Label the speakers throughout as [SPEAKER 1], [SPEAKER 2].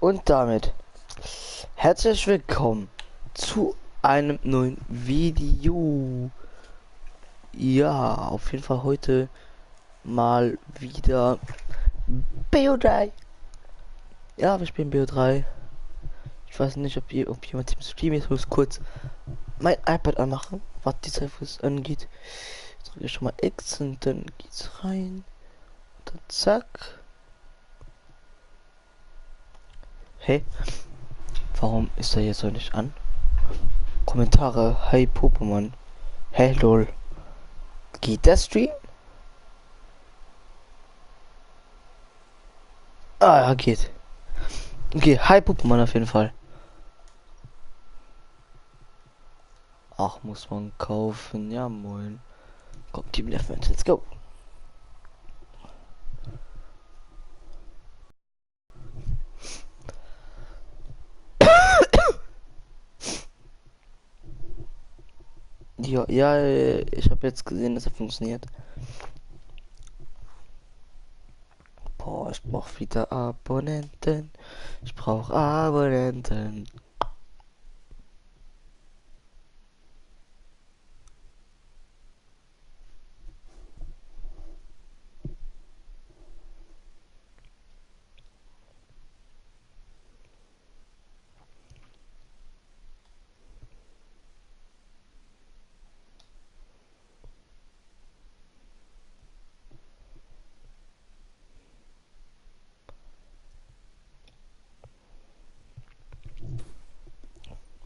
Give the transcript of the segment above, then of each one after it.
[SPEAKER 1] Und damit herzlich willkommen zu einem neuen Video. Ja, auf jeden Fall heute mal wieder BO3. Ja, wir spielen BO3. Ich weiß nicht, ob jemand im Stream ist. Ich muss kurz mein iPad anmachen, was die Zeit angeht. Ich drücke schon mal X und dann geht's rein. Dann zack. Hey, warum ist er jetzt noch nicht an? Kommentare. Hey Pokémon. Hey lol. Geht der Stream? Ah ja, geht. Okay, hi Pokémon auf jeden Fall. Ach, muss man kaufen. Ja, moin. Komm, Team Deathmatch, let's go. Ja, ja, ich habe jetzt gesehen, dass er funktioniert. Boah, ich brauche wieder Abonnenten. Ich brauche Abonnenten.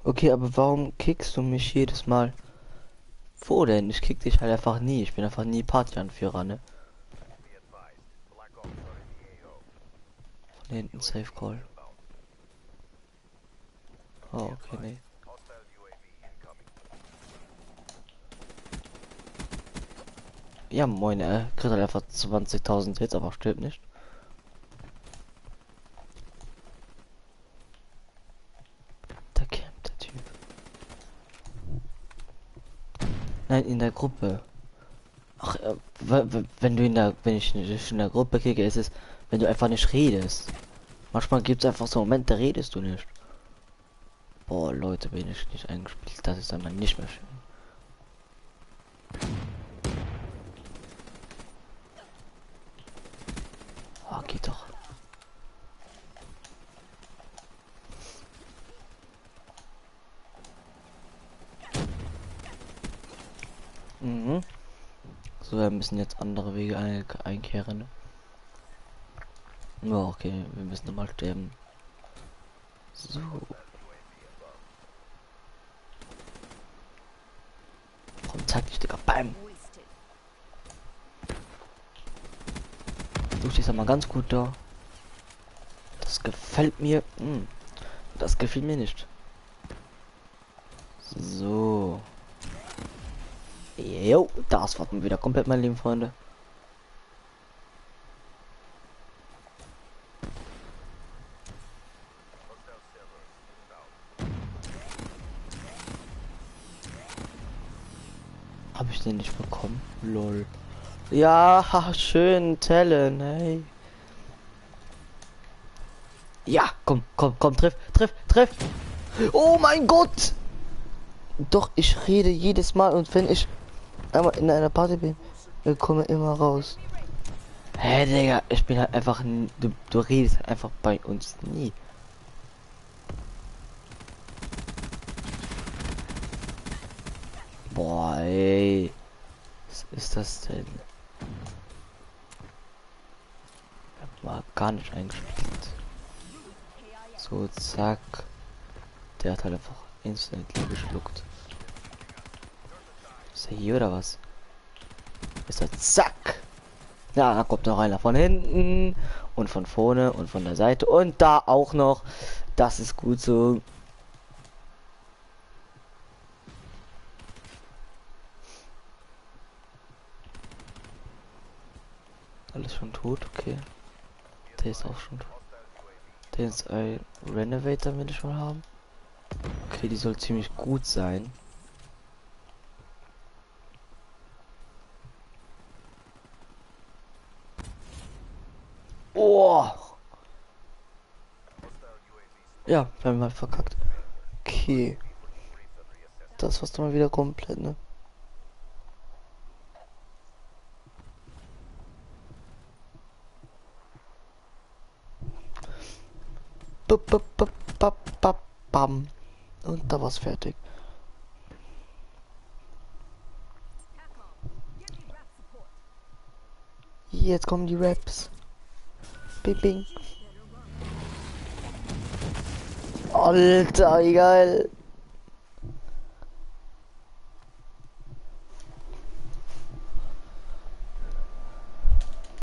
[SPEAKER 1] Okay, aber warum kickst du mich jedes Mal? Wo denn? Ich kick dich halt einfach nie. Ich bin einfach nie Partyanführer, ne? Von hinten Safe Call. Oh, okay, nee. Ja, moin, kriegt halt einfach 20.000 Hits, aber stirbt nicht. Da campt der Typ. Nein, in der Gruppe. Ach, wenn du wenn ich nicht in der Gruppe kicke, ist es, wenn du einfach nicht redest. Manchmal gibt es einfach so Momente, redest du nicht. Boah, Leute, bin ich nicht eingespielt. Das ist einmal nicht mehr schön. Oh, geht doch. Mhm. So, wir müssen jetzt andere Wege einkehren. Ne? Ja, okay, wir müssen nochmal sterben. So. Komm, zack, ich Digga. Bam. Du stehst mal ganz gut da. Das gefällt mir. Das gefällt mir nicht. So. Jo, das war wieder komplett mein Leben, Freunde. Habe ich den nicht bekommen? Lol. Ja, schön, Tellen, hey. Ja, komm, komm, komm, triff. Oh mein Gott! Doch, ich rede jedes Mal und wenn ich einmal in einer Party bin, komme immer raus. Hä, hey, Digga, ich bin halt einfach, du redest halt einfach bei uns nie. Boah, ey. Was ist das denn? War gar nicht eingespielt. So, zack. Der hat halt einfach instantly geschluckt. Ist er hier oder was? Ist er zack? Ja, da kommt noch einer von hinten und von vorne und von der Seite und da auch noch. Das ist gut so. Alles schon tot, okay. Der ist auch schon tot. Der ist ein Renovator, will ich mal haben. Okay, die soll ziemlich gut sein. Oh! Ja, wir haben mal verkackt. Okay. Das war's dann mal wieder komplett, ne? Bup, bup, bup, bup, bup, bam. Und da war's fertig. Jetzt kommen die Raps. Bing, bing. Alter, wie geil.